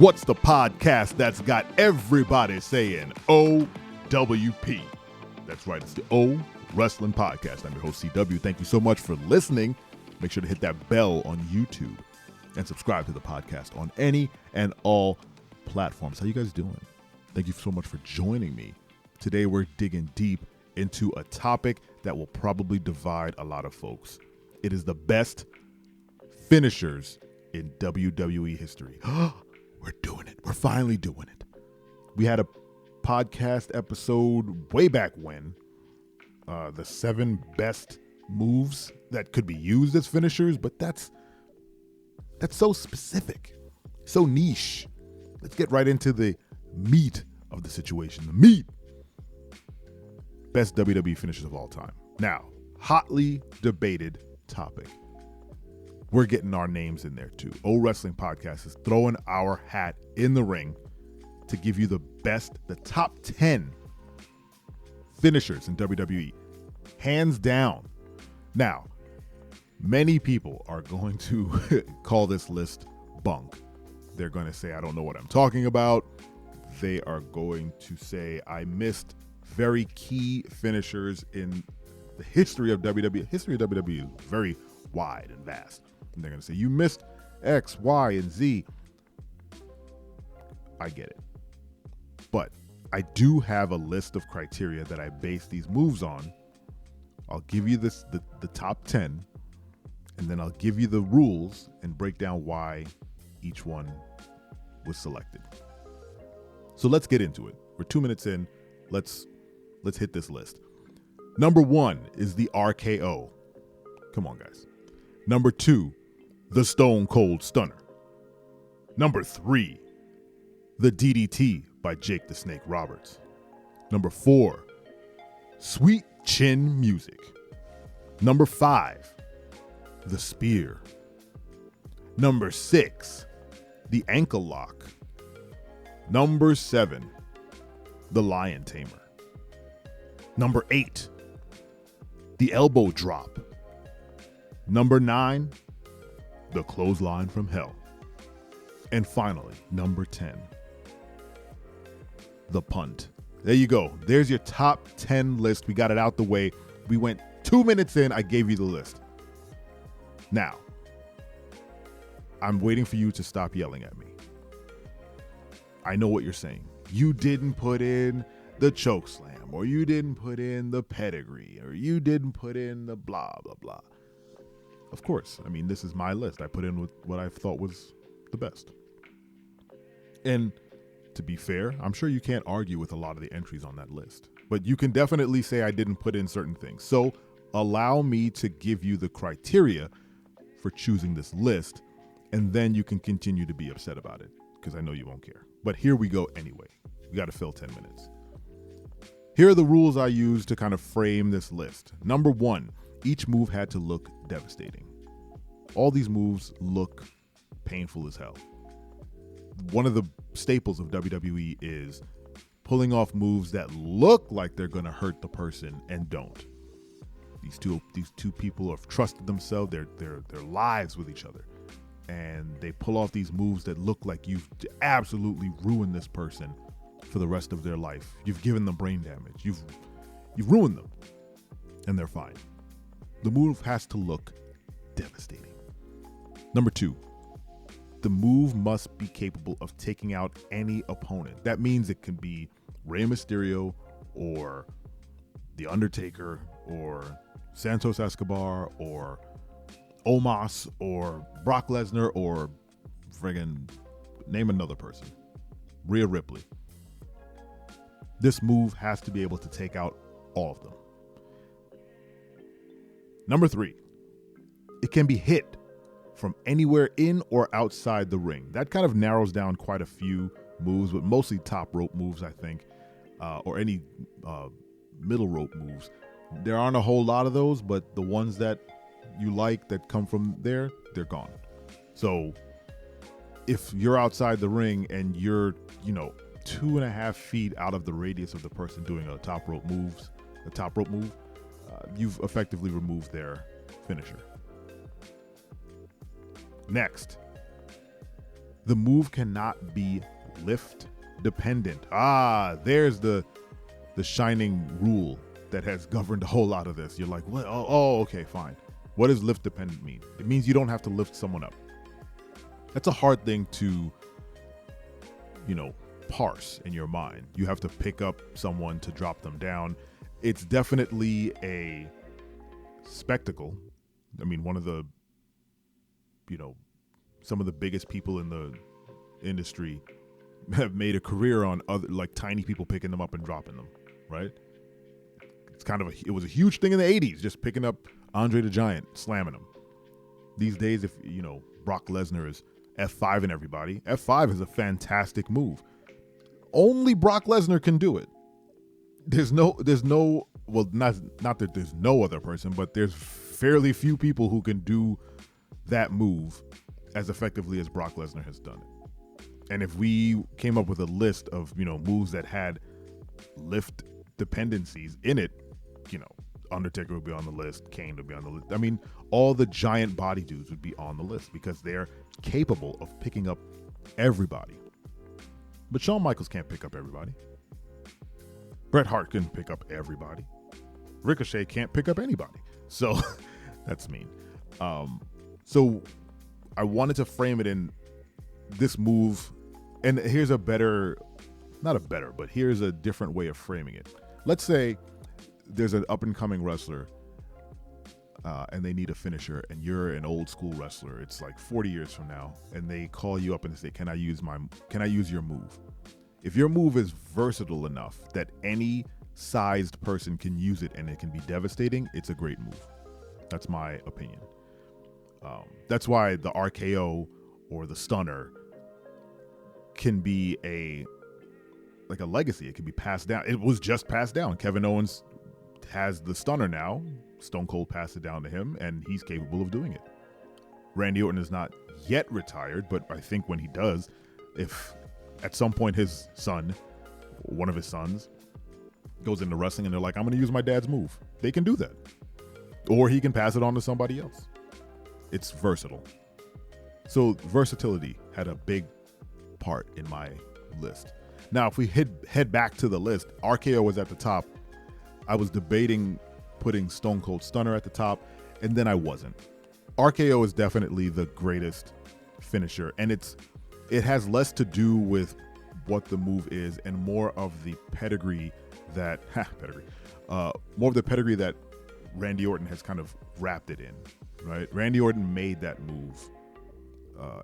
What's the podcast that's got everybody saying OWP? That's right, it's the O Wrestling Podcast. I'm your host, CW. Thank you so much for listening. Make sure to hit that bell on YouTube and subscribe to the podcast on any and all platforms. How you guys doing? Thank you so much for joining me. Today we're digging deep into a topic that will probably divide a lot of folks. It is the best finishers in WWE history. We're doing it. We're finally doing it. We had a podcast episode way back when, the 7 best moves that could be used as finishers, but that's so specific, so niche. Let's get right into the meat of the situation. The meat. Best WWE finishers of all time. Now, hotly debated topic. We're getting our names in there too. O Wrestling Podcast is throwing our hat in the ring to give you the best, the top 10 finishers in WWE. Hands down. Now, many people are going to call this list bunk. They're going to say, I don't know what I'm talking about. They are going to say, I missed very key finishers in the history of WWE. History of WWE is very wide and vast. And they're going to say, you missed X, Y, and Z. I get it. But I do have a list of criteria that I base these moves on. I'll give you the top 10, and then I'll give you the rules and break down why each one was selected. So let's get into it. We're 2 minutes in. Let's hit this list. Number 1 is the RKO. Come on, guys. Number 2, the Stone Cold Stunner. Number 3, the DDT by Jake the Snake Roberts. Number 4, Sweet Chin Music. Number 5, the Spear. Number 6, the Ankle Lock. Number 7, the Lion Tamer. Number 8, the Elbow Drop. Number 9, the Clothesline from Hell. And finally, number 10, the Punt. There you go. There's your top 10 list. We got it out the way. We went 2 minutes in. I gave you the list. Now, I'm waiting for you to stop yelling at me. I know what you're saying. You didn't put in the choke slam, or you didn't put in the pedigree, or you didn't put in the blah, blah, blah. Of course. I mean, this is my list. I put in what I thought was the best. And to be fair, I'm sure you can't argue with a lot of the entries on that list, but you can definitely say I didn't put in certain things. So allow me to give you the criteria for choosing this list, and then you can continue to be upset about it, because I know you won't care. But here we go anyway. We got to fill 10 minutes. Here are the rules I used to kind of frame this list. Number 1, each move had to look devastating. All these moves look painful as hell. One of the staples of WWE is pulling off moves that look like they're going to hurt the person and don't. These two people have trusted themselves, their lives with each other, and they pull off these moves that look like you've absolutely ruined this person for the rest of their life. You've given them brain damage. You've ruined them, and they're fine. The move has to look devastating. Number 2, the move must be capable of taking out any opponent. That means it can be Rey Mysterio or The Undertaker or Santos Escobar or Omos or Brock Lesnar or friggin' name another person. Rhea Ripley. This move has to be able to take out all of them. Number 3, it can be hit from anywhere in or outside the ring. That kind of narrows down quite a few moves, but mostly top rope moves, I think, or any middle rope moves. There aren't a whole lot of those, but the ones that you like that come from there, they're gone. So if you're outside the ring and you're, 2.5 feet out of the radius of the person doing a top rope move, you've effectively removed their finisher. Next, The move cannot be lift dependent. There's the shining rule that has governed a whole lot of this. You're like, what? Oh, okay, fine. What does lift dependent mean? It means you don't have to lift someone up. That's a hard thing to, parse in your mind. You have to pick up someone to drop them down. It's definitely a spectacle. I mean, one of the, some of the biggest people in the industry have made a career on other, like, tiny people picking them up and dropping them, right? It was a huge thing in the 80s, just picking up Andre the Giant, slamming him. These days, if, Brock Lesnar is F5 and everybody, F5 is a fantastic move. Only Brock Lesnar can do it. There's no, well, not that there's no other person, but there's fairly few people who can do that move as effectively as Brock Lesnar has done it. And if we came up with a list of, moves that had lift dependencies in it, Undertaker would be on the list, Kane would be on the list. I mean, all the giant body dudes would be on the list because they're capable of picking up everybody. But Shawn Michaels can't pick up everybody. Bret Hart couldn't pick up everybody. Ricochet can't pick up anybody. So that's mean. So I wanted to frame it in this move. And here's here's a different way of framing it. Let's say there's an up-and-coming wrestler and they need a finisher, and you're an old-school wrestler. It's like 40 years from now, and they call you up and say, can I use your move? If your move is versatile enough that any sized person can use it and it can be devastating, it's a great move. That's my opinion. That's why the RKO or the stunner can be a legacy. It can be passed down. It was just passed down. Kevin Owens has the stunner now. Stone Cold passed it down to him, and he's capable of doing it. Randy Orton is not yet retired, but I think when he does, if at some point his son, one of his sons, goes into wrestling and they're like, I'm going to use my dad's move, they can do that. Or he can pass it on to somebody else. It's versatile. So versatility had a big part in my list. Now, if we head back to the list, RKO was at the top. I was debating putting Stone Cold Stunner at the top, and then I wasn't. RKO is definitely the greatest finisher, and it has less to do with what the move is and more of the pedigree that Randy Orton has kind of wrapped it in, right? Randy Orton made that move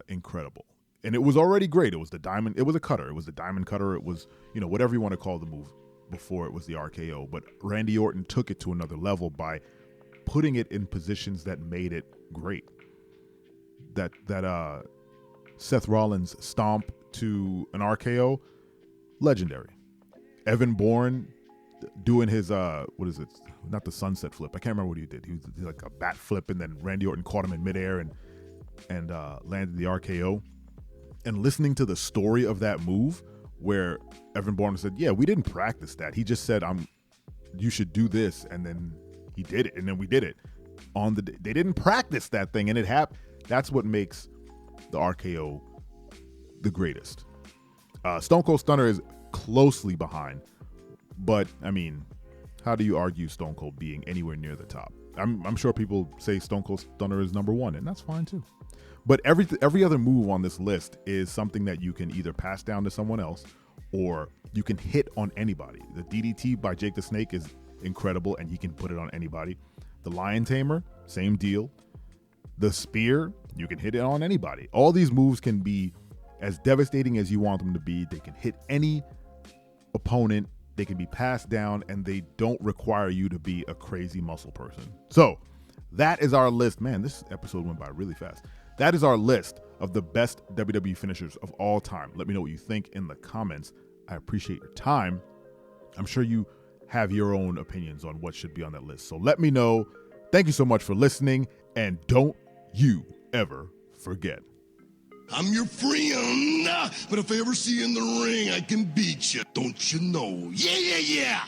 incredible. And it was already great. It was the diamond. It was a cutter. It was the diamond cutter. It was, whatever you want to call the move before it was the RKO. But Randy Orton took it to another level by putting it in positions that made it great. That Seth Rollins stomp to an RKO, legendary. Evan Bourne doing his, what is it? Not the sunset flip. I can't remember what he did. He was like a bat flip, and then Randy Orton caught him in midair and landed the RKO. And listening to the story of that move, where Evan Bourne said, yeah, we didn't practice that. He just said, you should do this. And then he did it. And then we did it. They didn't practice that thing, and it happened. That's what makes the RKO the greatest. Stone Cold Stunner is closely behind. But, I mean, how do you argue Stone Cold being anywhere near the top? I'm sure people say Stone Cold Stunner is number one, and that's fine too. But every other move on this list is something that you can either pass down to someone else or you can hit on anybody. The DDT by Jake the Snake is incredible, and he can put it on anybody. The Lion Tamer, same deal. The Spear, you can hit it on anybody. All these moves can be as devastating as you want them to be. They can hit any opponent. They can be passed down, and they don't require you to be a crazy muscle person. So that is our list. Man, this episode went by really fast. That is our list of the best WWE finishers of all time. Let me know what you think in the comments. I appreciate your time. I'm sure you have your own opinions on what should be on that list. So let me know. Thank you so much for listening, and don't you ever forget. I'm your friend, but if I ever see you in the ring, I can beat you. Don't you know? Yeah, yeah, yeah.